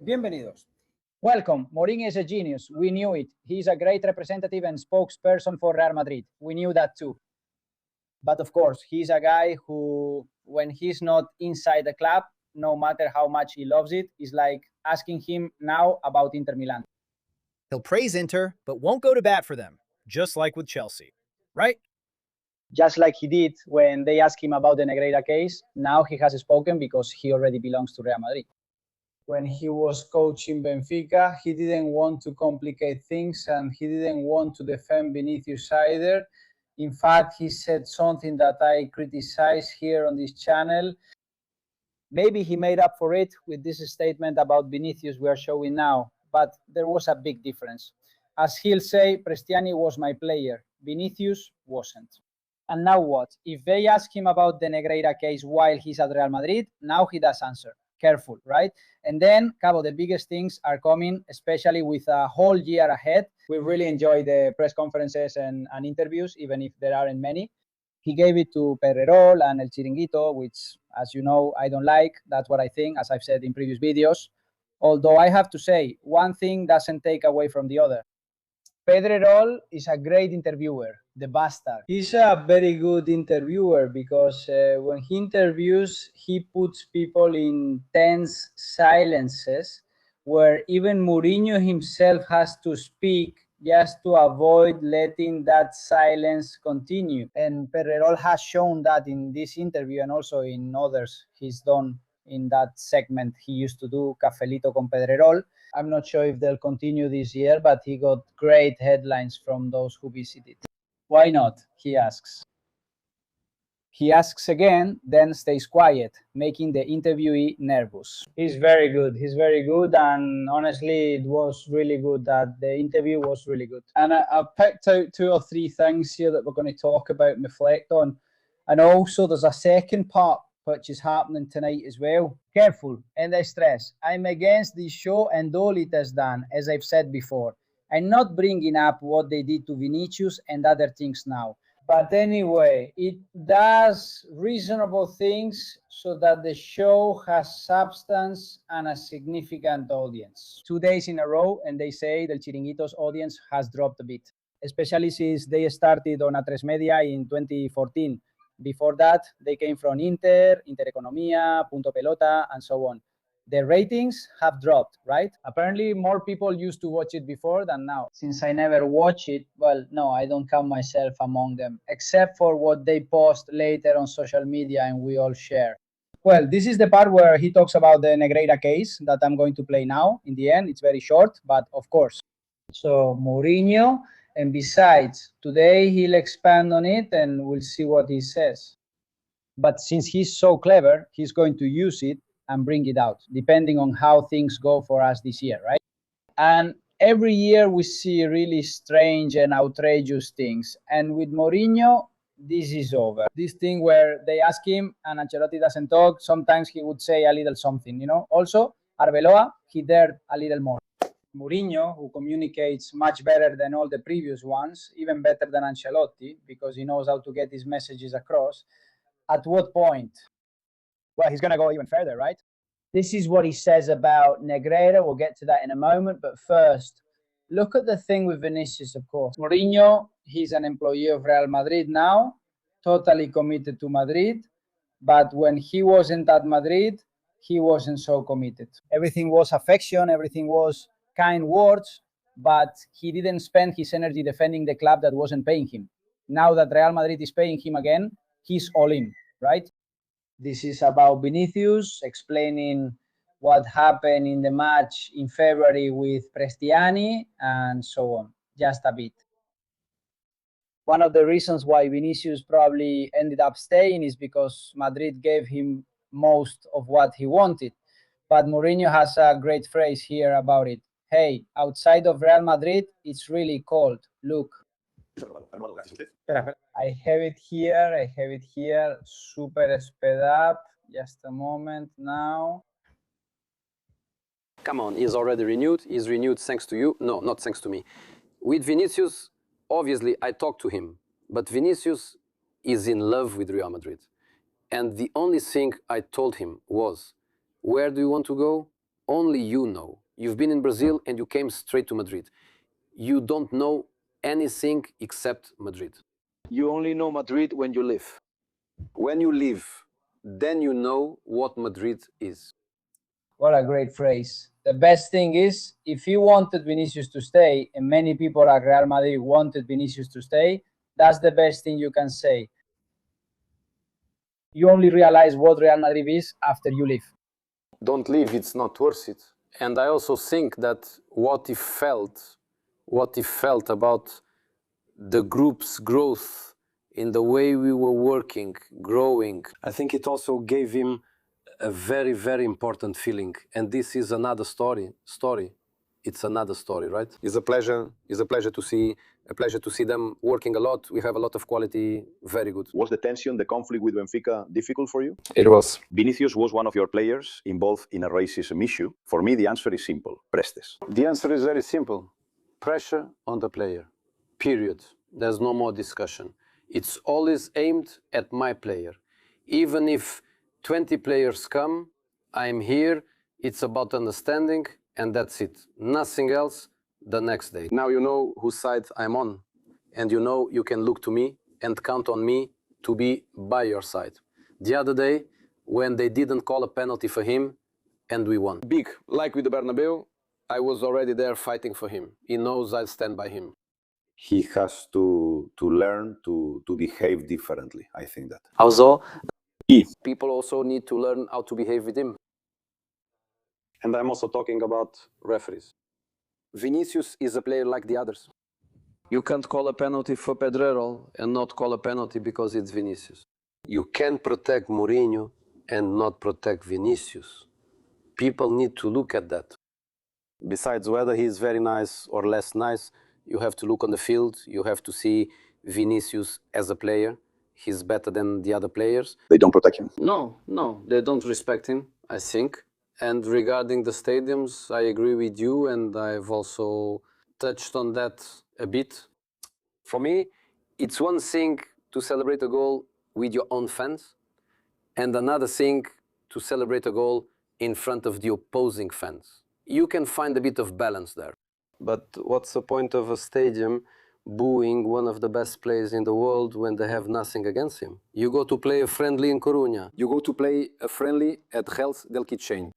Bienvenidos. Welcome. Mourinho is a genius. We knew it. He's a great representative and spokesperson for Real Madrid. We knew that too. But of course, he's a guy who, when he's not inside the club, no matter how much he loves it, is like asking him now about Inter Milan. He'll praise Inter, but won't go to bat for them, just like with Chelsea. Right? Just like he did when they asked him about the Negreira case, now he has spoken because he already belongs to Real Madrid. When he was coaching Benfica, he didn't want to complicate things and he didn't want to defend Vinicius either. In fact, he said something that I criticize here on this channel. Maybe he made up for it with this statement about Vinicius we are showing now, but there was a big difference. As he'll say, Prestiani was my player, Vinicius wasn't. And now what? If they ask him about the Negreira case while he's at Real Madrid, now he does answer. Careful, right? And then, Cabo, the biggest things are coming, especially with a whole year ahead. We really enjoy the press conferences and interviews, even if there aren't many. He gave it to Pedrerol and El Chiringuito, which, as you know, I don't like. That's what I think, as I've said in previous videos. Although I have to say, one thing doesn't take away from the other. Pedrerol is a great interviewer, the bastard. He's a very good interviewer because when he interviews, he puts people in tense silences where even Mourinho himself has to speak just to avoid letting that silence continue. And Pedrerol has shown that in this interview and also in others he's done in that segment he used to do, Cafelito con Pedrerol. I'm not sure if they'll continue this year, but he got great headlines from those who visited. Why not? He asks. He asks again, then stays quiet, making the interviewee nervous. He's very good. He's very good. And honestly, it was really good. That the interview was really good. And I've picked out 2 or 3 things here that we're going to talk about and reflect on. And also, there's a second part which is happening tonight as well. Careful, and I stress, I'm against this show and all it has done, as I've said before. I'm not bringing up what they did to Vinicius and other things now. But anyway, it does reasonable things so that the show has substance and a significant audience. 2 days in a row, and they say the Chiringuito's audience has dropped a bit, especially since they started on A3 Media in 2014. Before that, they came from Inter, Intereconomía, Punto Pelota, and so on. The ratings have dropped, right? Apparently, more people used to watch it before than now. Since I never watch it, well, no, I don't count myself among them, except for what they post later on social media and we all share. Well, this is the part where he talks about the Negreira case that I'm going to play now. In the end, it's very short, but of course. So, Mourinho. And besides, today he'll expand on it and we'll see what he says. But since he's so clever, he's going to use it and bring it out, depending on how things go for us this year, right? And every year we see really strange and outrageous things. And with Mourinho, this is over. This thing where they ask him and Ancelotti doesn't talk, sometimes he would say a little something, you know. Also, Arbeloa, he dared a little more. Mourinho, who communicates much better than all the previous ones, even better than Ancelotti, because he knows how to get his messages across. At what point? Well, he's going to go even further, right? This is what he says about Negreira. We'll get to that in a moment. But first, look at the thing with Vinicius, of course. Mourinho, he's an employee of Real Madrid now, totally committed to Madrid. But when he wasn't at Madrid, he wasn't so committed. Everything was affection, everything was kind words, but he didn't spend his energy defending the club that wasn't paying him. Now that Real Madrid is paying him again, he's all in, right? This is about Vinicius explaining what happened in the match in February with Prestiani and so on, just a bit. One of the reasons why Vinicius probably ended up staying is because Madrid gave him most of what he wanted. But Mourinho has a great phrase here about it. Hey, outside of Real Madrid, it's really cold. Look. I have it here. Super sped up. Just a moment now. Come on, he's already renewed. He's renewed thanks to you. No, not thanks to me. With Vinicius, obviously, I talked to him. But Vinicius is in love with Real Madrid. And the only thing I told him was, where do you want to go? only you know. You've been in Brazil and you came straight to Madrid. You don't know anything except Madrid. You only know Madrid when you live. When you live, then you know what Madrid is. What a great phrase. The best thing is, if you wanted Vinicius to stay, and many people at Real Madrid wanted Vinicius to stay, that's the best thing you can say. You only realize what Real Madrid is after you leave. Don't leave, it's not worth it. And I also think that what he felt about the group's growth in the way we were working, growing, I think it also gave him a very, very important feeling. And this is another story. It's another story, right? It's a pleasure to see them working a lot. We have a lot of quality, very good. Was the tension, the conflict with Benfica difficult for you? It was. Vinicius was one of your players involved in a racism issue. For me, the answer is simple. Prestes. The answer is very simple. Pressure on the player. Period. There's no more discussion. It's always aimed at my player. Even if 20 players come, I'm here, it's about understanding, and that's it. Nothing else the next day. Now you know whose side I'm on, and you know you can look to me and count on me to be by your side. The other day, when they didn't call a penalty for him, and we won. Big, like with the Bernabeu, I was already there fighting for him. He knows I stand by him. He has to learn to behave differently, I think that. Also, people also need to learn how to behave with him. And I'm also talking about referees. Vinicius is a player like the others. You can't call a penalty for Pedrerol and not call a penalty because it's Vinicius. You can protect Mourinho and not protect Vinicius. People need to look at that. Besides whether he's very nice or less nice, you have to look on the field, you have to see Vinicius as a player. He's better than the other players. They don't protect him? No, they don't respect him, I think. And regarding the stadiums, I agree with you, and I've also touched on that a bit. For me, it's one thing to celebrate a goal with your own fans, and another thing to celebrate a goal in front of the opposing fans. You can find a bit of balance there. But what's the point of a stadium booing one of the best players in the world when they have nothing against him? You go to play a friendly in Coruña. You go to play a friendly at Gels del Kitchen.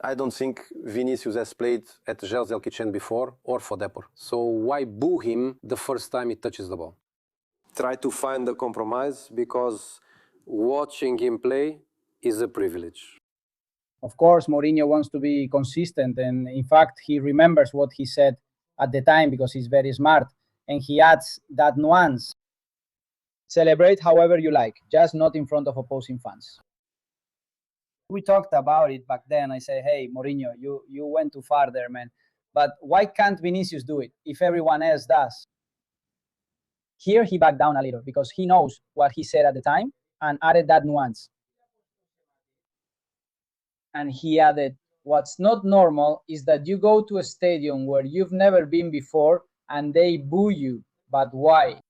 I don't think Vinicius has played at Gels del Kitchen before or for Depor. So why boo him the first time he touches the ball? Try to find a compromise, because watching him play is a privilege. Of course, Mourinho wants to be consistent, and in fact, he remembers what he said at the time because he's very smart, and he adds that nuance. Celebrate however you like, just not in front of opposing fans. We talked about it back then. I say, hey, Mourinho, you went too far there, man. But why can't Vinicius do it if everyone else does? Here he backed down a little because he knows what he said at the time and added that nuance. And he added, what's not normal is that you go to a stadium where you've never been before and they boo you. But why?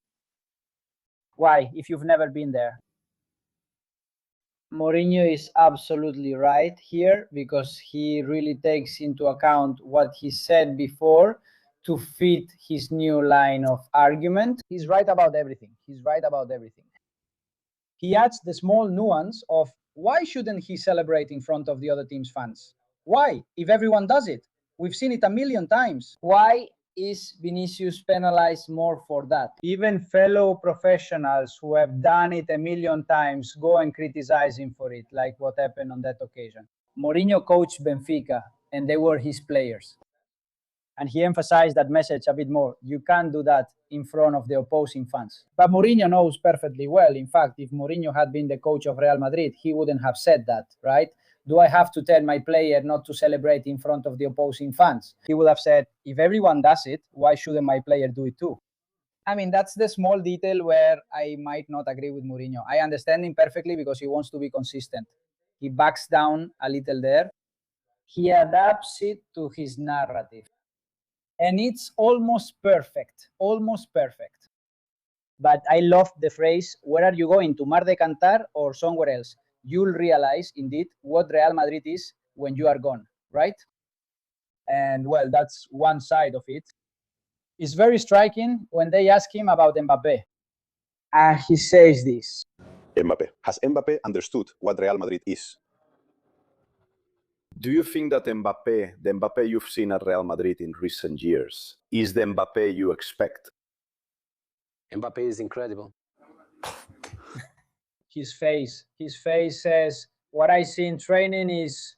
Why, if you've never been there? Mourinho is absolutely right here because he really takes into account what he said before to fit his new line of argument. He's right about everything. He adds the small nuance of, why shouldn't he celebrate in front of the other team's fans? Why? If everyone does it. We've seen it a million times. Why is Vinicius penalized more for that? Even fellow professionals who have done it a million times go and criticize him for it, like what happened on that occasion. Mourinho coached Benfica, and they were his players. And he emphasized that message a bit more. You can't do that in front of the opposing fans. But Mourinho knows perfectly well. In fact, if Mourinho had been the coach of Real Madrid, he wouldn't have said that, right? Do I have to tell my player not to celebrate in front of the opposing fans? He would have said, if everyone does it, why shouldn't my player do it too? I mean, that's the small detail where I might not agree with Mourinho. I understand him perfectly because he wants to be consistent. He backs down a little there. He adapts it to his narrative. And it's almost perfect. But I love the phrase, where are you going, to Mar de Cantar or somewhere else? You'll realize, indeed, what Real Madrid is when you are gone, right? And well, that's one side of it. It's very striking when they ask him about Mbappé. And he says this. Mbappé. Has Mbappé understood what Real Madrid is? Do you think that Mbappé, the Mbappé you've seen at Real Madrid in recent years, is the Mbappé you expect? Mbappé is incredible. His face says, what I see in training is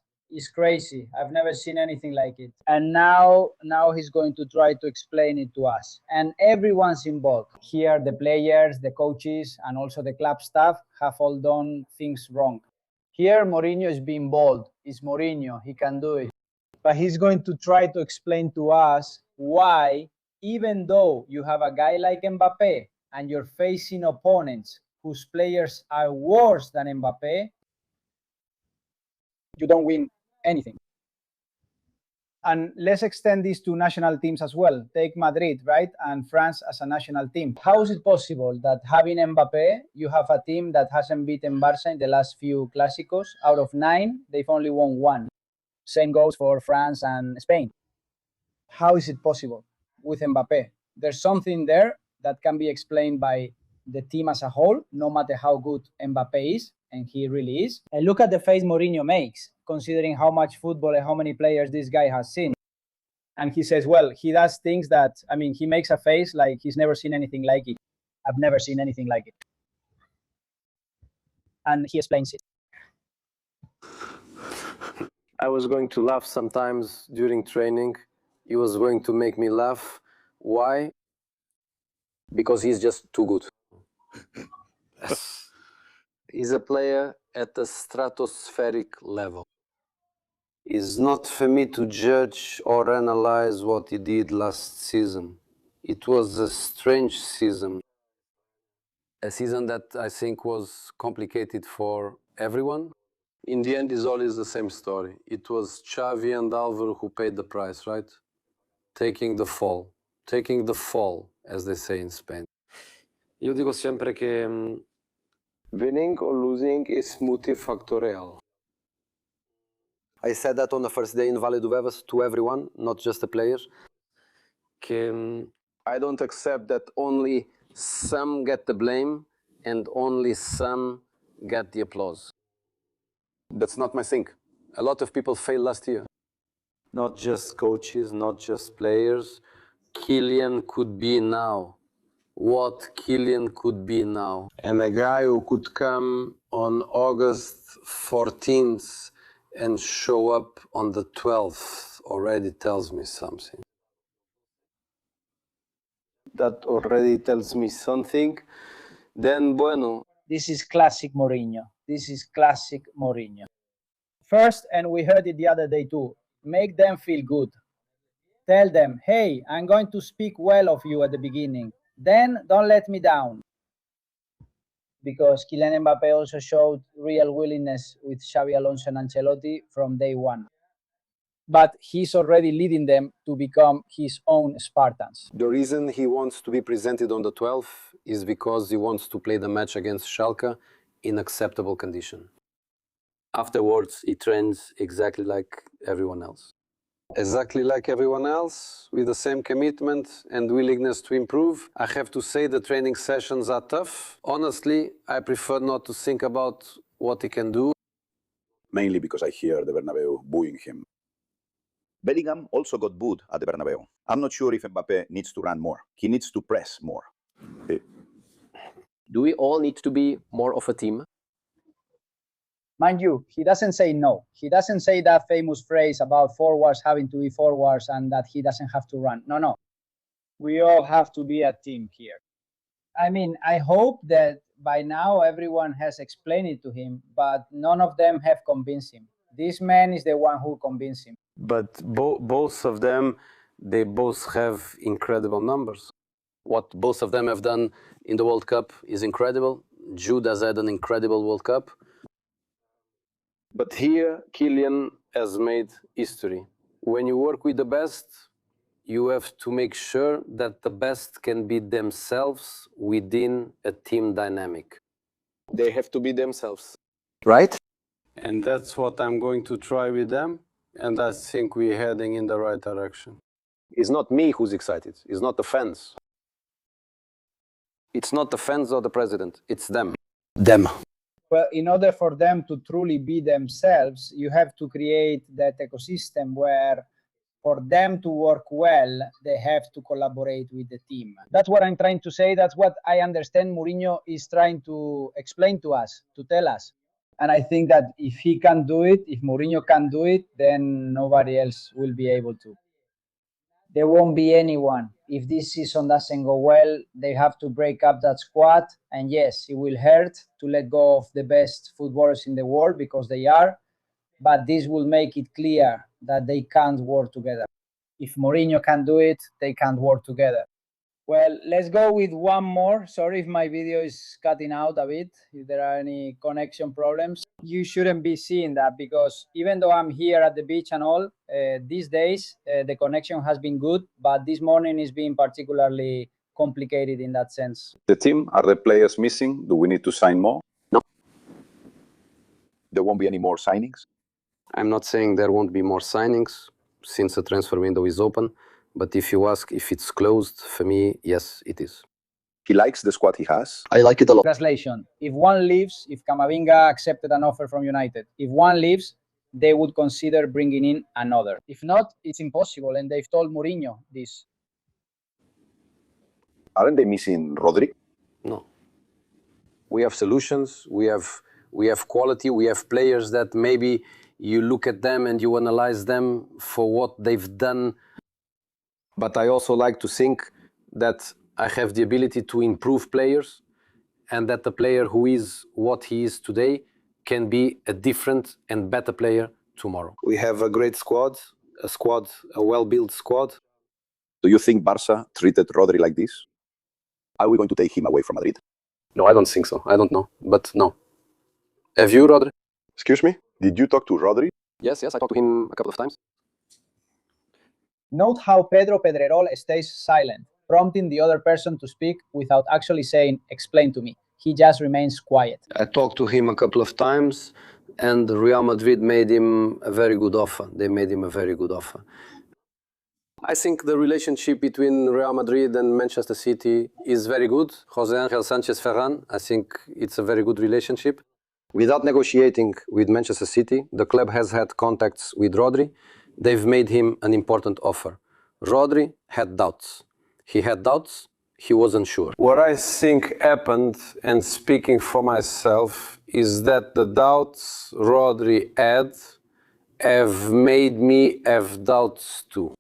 crazy. I've never seen anything like it. And now he's going to try to explain it to us. And everyone's involved. Here, the players, the coaches, and also the club staff have all done things wrong. Here, Mourinho is being bold. It's Mourinho. He can do it. But he's going to try to explain to us why, even though you have a guy like Mbappé and you're facing opponents whose players are worse than Mbappé, you don't win anything. And let's extend this to national teams as well. Take Madrid, right? And France as a national team. How is it possible that having Mbappé, you have a team that hasn't beaten Barça in the last few Clásicos? Out of 9, they've only won 1. Same goes for France and Spain. How is it possible with Mbappé? There's something there that can be explained by the team as a whole, no matter how good Mbappé is, and he really is. And look at the face Mourinho makes, considering how much football and how many players this guy has seen. And he says, well, he does things that, he makes a face like he's never seen anything like it. I've never seen anything like it. And he explains it. I was going to laugh sometimes during training. He was going to make me laugh. Why? Because he's just too good. He's a player at a stratospheric level. It's not for me to judge or analyze what he did last season. It was a strange season. A season that I think was complicated for everyone. In the end, it's always the same story. It was Xavi and Álvaro who paid the price, right? Taking the fall, as they say in Spain. Io dico sempre che winning or losing is multifactorial. I said that on the first day in Vale do Vevas to everyone, not just the players. I don't accept that only some get the blame and only some get the applause. That's not my thing. A lot of people failed last year. Not just coaches, not just players. Kylian could be now what Kylian could be now. And a guy who could come on August 14th and show up on the 12th already tells me something. That already tells me something. Then, bueno. This is classic Mourinho. First, and we heard it the other day too, make them feel good. Tell them, hey, I'm going to speak well of you at the beginning. Then don't let me down. Because Kylian Mbappé also showed real willingness with Xavi Alonso and Ancelotti from day one. But he's already leading them to become his own Spartans. The reason he wants to be presented on the 12th is because he wants to play the match against Schalke in acceptable condition. Afterwards, he trains exactly like everyone else. Exactly like everyone else, with the same commitment and willingness to improve. I have to say the training sessions are tough. Honestly, I prefer not to think about what he can do. Mainly because I hear the Bernabeu booing him. Bellingham also got booed at the Bernabeu. I'm not sure if Mbappé needs to run more. He needs to press more. Do we all need to be more of a team? Mind you, he doesn't say no. He doesn't say that famous phrase about forwards having to be forwards and that he doesn't have to run. No. We all have to be a team here. I hope that by now everyone has explained it to him, but none of them have convinced him. This man is the one who convinced him. But both of them, they both have incredible numbers. What both of them have done in the World Cup is incredible. Jude has had an incredible World Cup. But here, Kylian has made history. When you work with the best, you have to make sure that the best can be themselves within a team dynamic. They have to be themselves. Right? And that's what I'm going to try with them. And I think we're heading in the right direction. It's not me who's excited. It's not the fans. It's not the fans or the president. It's them. Them. Well, in order for them to truly be themselves, you have to create that ecosystem where for them to work well, they have to collaborate with the team. That's what I'm trying to say. That's what I understand Mourinho is trying to explain to us, to tell us. And I think that if he can do it, if Mourinho can do it, then nobody else will be able to. There won't be anyone. If this season doesn't go well, they have to break up that squad. And yes, it will hurt to let go of the best footballers in the world because they are. But this will make it clear that they can't work together. If Mourinho can do it, they can't work together. Well, let's go with one more. Sorry if my video is cutting out a bit, if there are any connection problems. You shouldn't be seeing that because even though I'm here at the beach and all, these days the connection has been good, but this morning is being particularly complicated in that sense. The team, are the players missing? Do we need to sign more? No. There won't be any more signings? I'm not saying there won't be more signings since the transfer window is open, but if you ask if it's closed, for me, yes, it is. He likes the squad he has. I like it a lot. Translation: if one leaves, if Camavinga accepted an offer from United, if one leaves, they would consider bringing in another. If not, it's impossible, and they've told Mourinho this. Aren't they missing Rodri? No. We have solutions, we have quality, we have players that maybe you look at them and you analyze them for what they've done. But I also like to think that I have the ability to improve players and that the player who is what he is today can be a different and better player tomorrow. We have a great squad, a well-built squad. Do you think Barça treated Rodri like this? Are we going to take him away from Madrid? No, I don't think so. I don't know, but no. Have you, Rodri? Excuse me? Did you talk to Rodri? Yes, I talked to him a couple of times. Note how Pedrerol stays silent, prompting the other person to speak without actually saying, "Explain to me." He just remains quiet. I talked to him a couple of times, and Real Madrid made him a very good offer. They made him a very good offer. I think the relationship between Real Madrid and Manchester City is very good. José Ángel Sánchez Ferran, I think it's a very good relationship. Without negotiating with Manchester City, the club has had contacts with Rodri. They've made him an important offer. Rodri had doubts. He had doubts, he wasn't sure. What I think happened, and speaking for myself, is that the doubts Rodri had have made me have doubts too.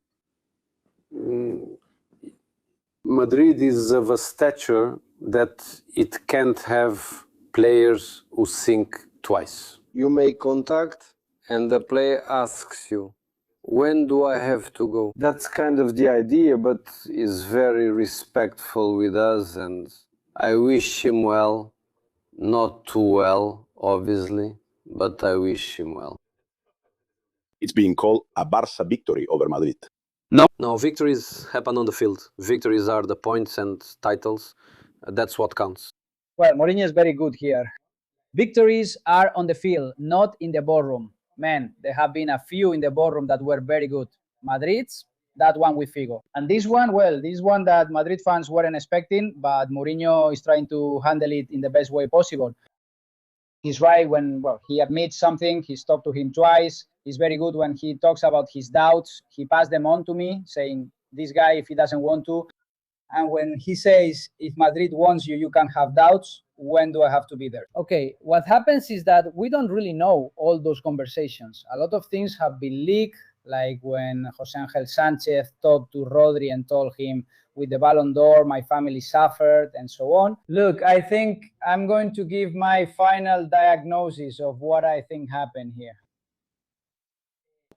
Madrid is of a stature that it can't have players who think twice. You make contact and the player asks you, when do I have to go? That's kind of the idea, but he's very respectful with us and I wish him well. Not too well, obviously, but I wish him well. It's being called a Barça victory over Madrid. No, victories happen on the field. Victories are the points and titles. That's what counts. Well, Mourinho is very good here. Victories are on the field, not in the ballroom. Man, there have been a few in the ballroom that were very good. Madrid's, that one with Figo. And this one, well, this one that Madrid fans weren't expecting, but Mourinho is trying to handle it in the best way possible. He's right when, well, he admits something, he's talked to him twice. He's very good when he talks about his doubts. He passed them on to me, saying, this guy, if he doesn't want to. And when he says, if Madrid wants you, you can have doubts, when do I have to be there? Okay, what happens is that we don't really know all those conversations. A lot of things have been leaked, like when José Ángel Sánchez talked to Rodri and told him, with the Ballon d'Or, my family suffered, and so on. Look, I think I'm going to give my final diagnosis of what I think happened here.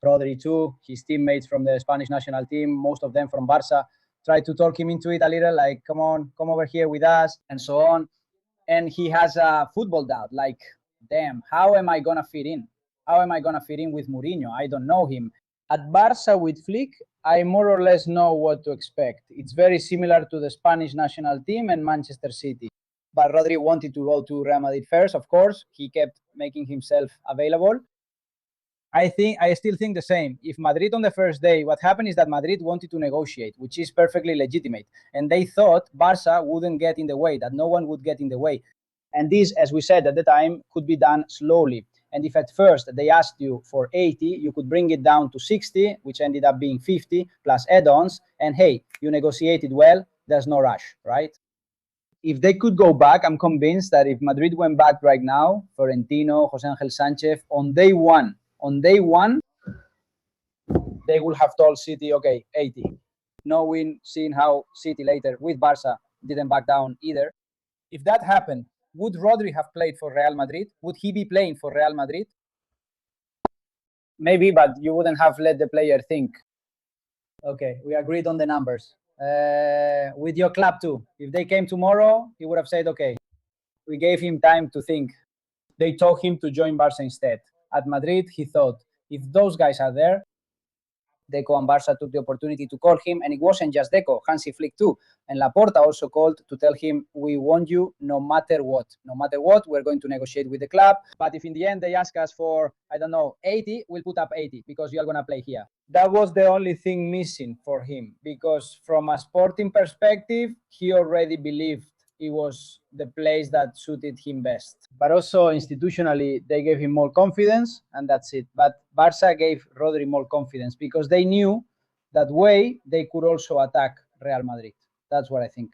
Rodri too, his teammates from the Spanish national team, most of them from Barça, tried to talk him into it a little, like, come on, come over here with us, and so on. And he has a football doubt, like, damn, how am I going to fit in? How am I going to fit in with Mourinho? I don't know him. At Barça with Flick, I more or less know what to expect. It's very similar to the Spanish national team and Manchester City. But Rodri wanted to go to Real Madrid first, of course. He kept making himself available. I still think the same. If Madrid on the first day, what happened is that Madrid wanted to negotiate, which is perfectly legitimate. And they thought Barça wouldn't get in the way, that no one would get in the way. And this, as we said at the time, could be done slowly. And if at first they asked you for 80, you could bring it down to 60, which ended up being 50 plus add-ons. And hey, you negotiated well, there's no rush, right? If they could go back, I'm convinced that if Madrid went back right now, Florentino, Jose Angel Sanchez, on day one, they will have told City, okay, 80. Knowing, seeing how City later with Barça didn't back down either. If that happened, would Rodri have played for Real Madrid? Would he be playing for Real Madrid? Maybe, but you wouldn't have let the player think. Okay, we agreed on the numbers. With your club too. If they came tomorrow, he would have said, okay, we gave him time to think. They told him to join Barça instead. At Madrid, he thought, if those guys are there, Deco and Barça took the opportunity to call him, and it wasn't just Deco, Hansi Flick too. And Laporta also called to tell him, we want you no matter what. No matter what, we're going to negotiate with the club. But if in the end they ask us for, I don't know, 80, we'll put up 80 because you're going to play here. That was the only thing missing for him, because from a sporting perspective, he already believed it was the place that suited him best. But also institutionally, they gave him more confidence, and that's it. But Barça gave Rodri more confidence because they knew that way they could also attack Real Madrid. That's what I think.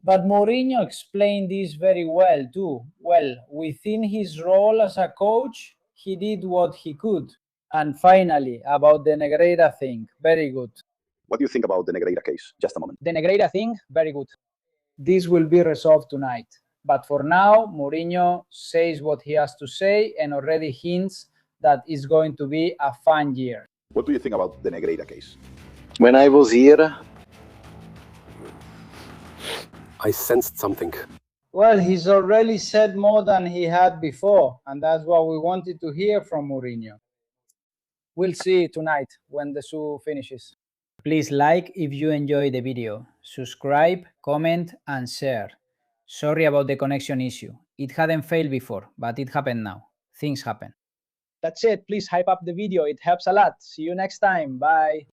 But Mourinho explained this very well too. Well, within his role as a coach, he did what he could. And finally, about the Negreira thing, very good. What do you think about the Negreira case? Just a moment. The Negreira thing, very good. This will be resolved tonight. But for now, Mourinho says what he has to say and already hints that it's going to be a fun year. What do you think about the Negreira case? When I was here, I sensed something. Well, he's already said more than he had before, and that's what we wanted to hear from Mourinho. We'll see tonight when the show finishes. Please like if you enjoyed the video, subscribe, comment, and share. Sorry about the connection issue. It hadn't failed before, but it happened now. Things happen. That's it. Please hype up the video. It helps a lot. See you next time. Bye.